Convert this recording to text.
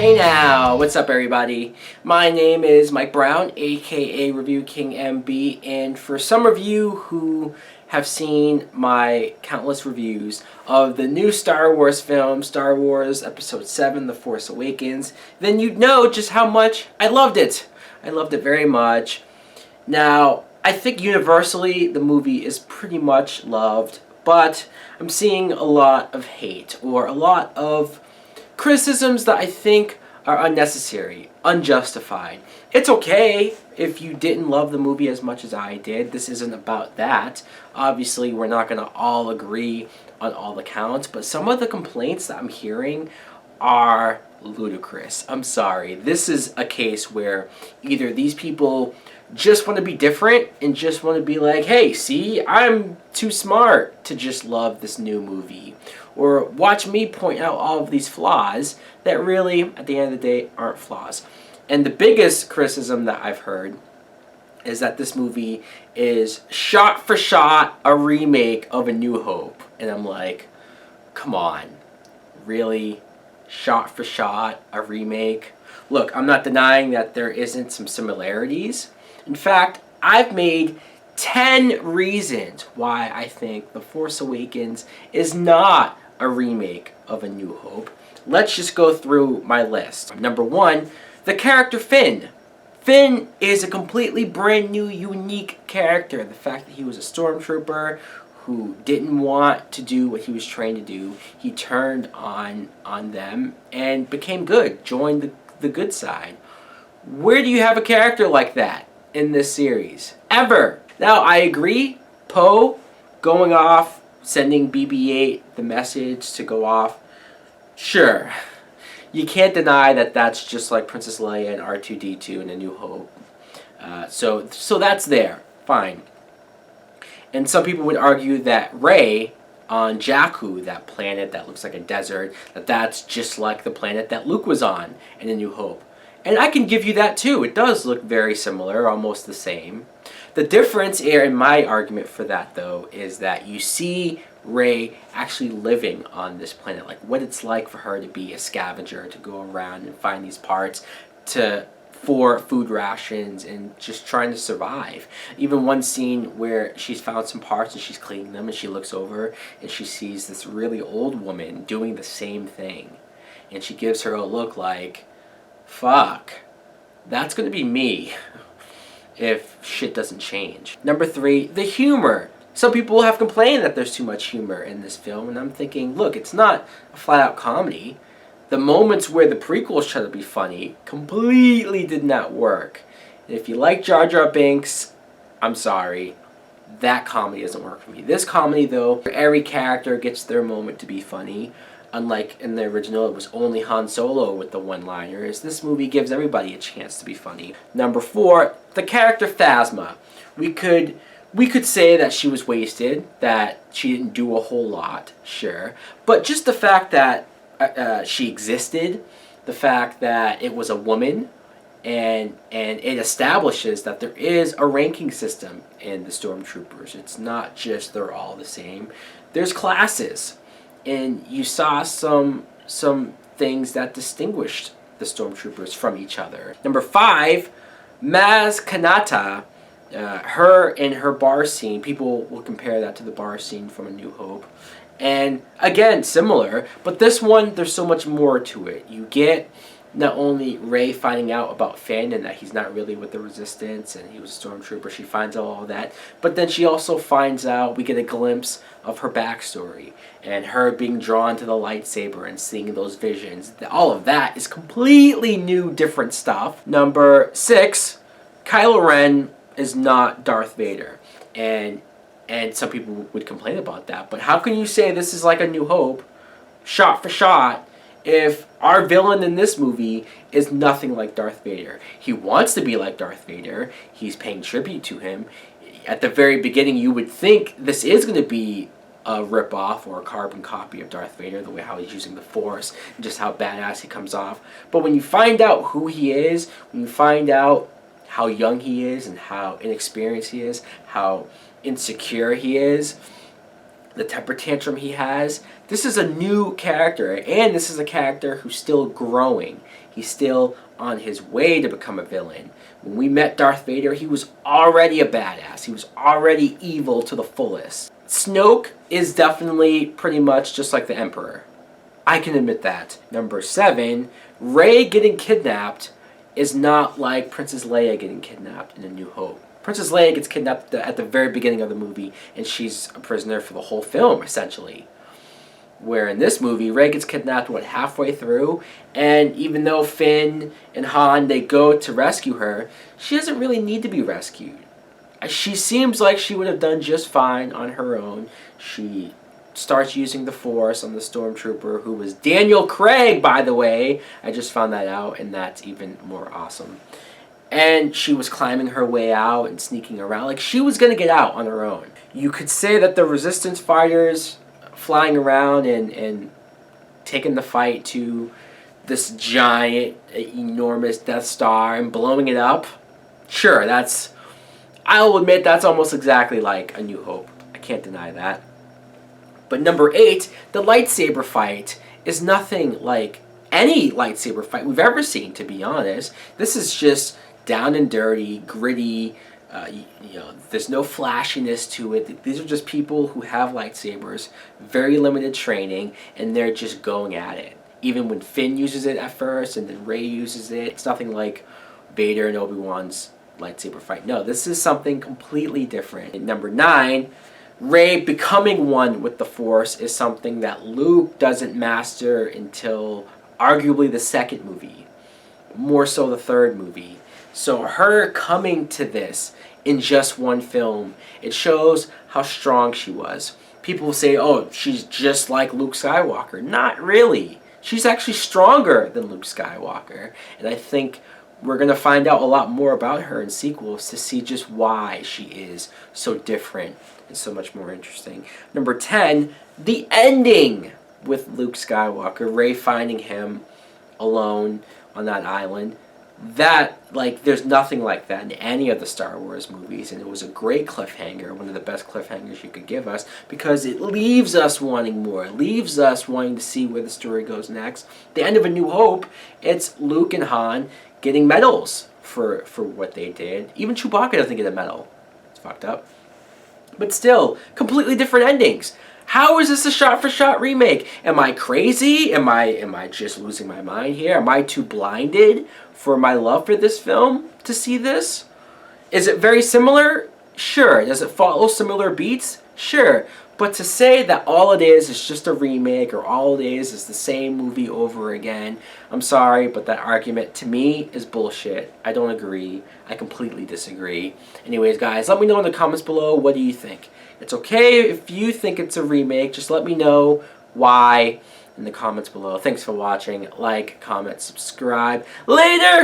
Hey now, what's up everybody? My name is Mike Brown, aka ReviewKingMB, and for some of you who have seen my countless reviews of the new Star Wars film, Star Wars Episode 7, The Force Awakens, then you'd know just how much I loved it. I loved it very much. Now, I think universally the movie is pretty much loved, but I'm seeing a lot of hate, or a lot of criticisms that I think are unnecessary, unjustified. It's okay if you didn't love the movie as much as I did. This isn't about that. Obviously, we're not going to all agree on all the counts, but some of the complaints that I'm hearing are ludicrous. I'm sorry. This is a case where either these people just want to be different and just want to be like, hey, see, I'm too smart to just love this new movie. Or watch me point out all of these flaws that really, at the end of the day, aren't flaws. And the biggest criticism that I've heard is that this movie is shot for shot a remake of A New Hope. And I'm like, come on, really? Shot for shot a remake? Look, I'm not denying that there isn't some similarities. In fact, I've made 10 reasons why I think The Force Awakens is not a remake of A New Hope. Let's just go through my list. Number 1, the character Finn. Finn is a completely brand new, unique character. The fact that he was a stormtrooper who didn't want to do what he was trained to do, he turned on them and became good, joined the good side. Where do you have a character like that in this series? Ever. Now, I agree, Poe going off, sending BB-8 the message to go off, sure. You can't deny that that's just like Princess Leia and R2-D2 in A New Hope. So that's there. Fine. And some people would argue that Rey on Jakku, that planet that looks like a desert, that's just like the planet that Luke was on in A New Hope. And I can give you that too. It does look very similar, almost the same. The difference here in my argument for that, though, is that you see Rey actually living on this planet, like what it's like for her to be a scavenger, to go around and find these parts for food rations and just trying to survive. Even one scene where she's found some parts and she's cleaning them and she looks over and she sees this really old woman doing the same thing. And she gives her a look like, fuck, that's gonna be me if shit doesn't change. Number 3, the humor. Some people have complained that there's too much humor in this film, and I'm thinking, look, it's not a flat-out comedy. The moments where the prequels try to be funny completely did not work. And if you like Jar Jar Binks, I'm sorry, that comedy doesn't work for me. This comedy, though, every character gets their moment to be funny. Unlike in the original, it was only Han Solo with the one-liners. This movie gives everybody a chance to be funny. Number 4, the character Phasma. We could say that she was wasted, that she didn't do a whole lot, sure. But just the fact that she existed, the fact that it was a woman, and it establishes that there is a ranking system in the Stormtroopers. It's not just they're all the same. There's classes. And you saw some things that distinguished the Stormtroopers from each other. Number 5, Maz Kanata. Her in her bar scene, people will compare that to the bar scene from A New Hope. And again, similar, but this one, there's so much more to it. You get not only Rey finding out about Finn and that he's not really with the Resistance and he was a stormtrooper, she finds out all that, but then she also finds out, we get a glimpse of her backstory and her being drawn to the lightsaber and seeing those visions. All of that is completely new, different stuff. Number 6, Kylo Ren is not Darth Vader, and some people would complain about that, but how can you say this is like A New Hope, shot for shot, if our villain in this movie is nothing like Darth Vader? He wants to be like Darth Vader. He's paying tribute to him. At the very beginning, you would think this is going to be a rip-off or a carbon copy of Darth Vader, the way how he's using the Force, and just how badass he comes off. But when you find out who he is, when you find out how young he is and how inexperienced he is, how insecure he is, the temper tantrum he has. This is a new character, and this is a character who's still growing. He's still on his way to become a villain. When we met Darth Vader, he was already a badass. He was already evil to the fullest. Snoke is definitely pretty much just like the Emperor. I can admit that. Number 7, Rey getting kidnapped is not like Princess Leia getting kidnapped in A New Hope. Princess Leia gets kidnapped at the very beginning of the movie, and she's a prisoner for the whole film, essentially. Where in this movie, Rey gets kidnapped, halfway through, and even though Finn and Han, they go to rescue her, she doesn't really need to be rescued. She seems like she would have done just fine on her own. She starts using the Force on the Stormtrooper, who was Daniel Craig, by the way. I just found that out, and that's even more awesome. And she was climbing her way out and sneaking around. Like, she was going to get out on her own. You could say that the Resistance fighters flying around and taking the fight to this giant, enormous Death Star and blowing it up, sure, I'll admit that's almost exactly like A New Hope. I can't deny that. But number 8, the lightsaber fight is nothing like any lightsaber fight we've ever seen, to be honest. This is just down and dirty, gritty. There's no flashiness to it. These are just people who have lightsabers, very limited training, and they're just going at it. Even when Finn uses it at first, and then Rey uses it, it's nothing like Vader and Obi-Wan's lightsaber fight. No, this is something completely different. And number 9, Rey becoming one with the Force is something that Luke doesn't master until arguably the second movie, more so the third movie. So her coming to this in just one film, it shows how strong she was. People will say, oh, she's just like Luke Skywalker. Not really. She's actually stronger than Luke Skywalker. And I think we're going to find out a lot more about her in sequels to see just why she is so different and so much more interesting. Number 10, the ending with Luke Skywalker, Rey finding him alone on that island. That, there's nothing like that in any of the Star Wars movies, and it was a great cliffhanger, one of the best cliffhangers you could give us, because it leaves us wanting more. It leaves us wanting to see where the story goes next. The end of A New Hope, it's Luke and Han getting medals for what they did. Even Chewbacca doesn't get a medal. It's fucked up. But still, completely different endings. How is this a shot-for-shot remake? Am I crazy? Am I just losing my mind here? Am I too blinded for my love for this film to see this? Is it very similar? Sure. Does it follow similar beats? Sure. But to say that all it is just a remake, or all it is the same movie over again, I'm sorry, but that argument to me is bullshit. I don't agree. I completely disagree. Anyways, guys, let me know in the comments below, what do you think? It's okay if you think it's a remake. Just let me know why in the comments below. Thanks for watching. Like, comment, subscribe. Later!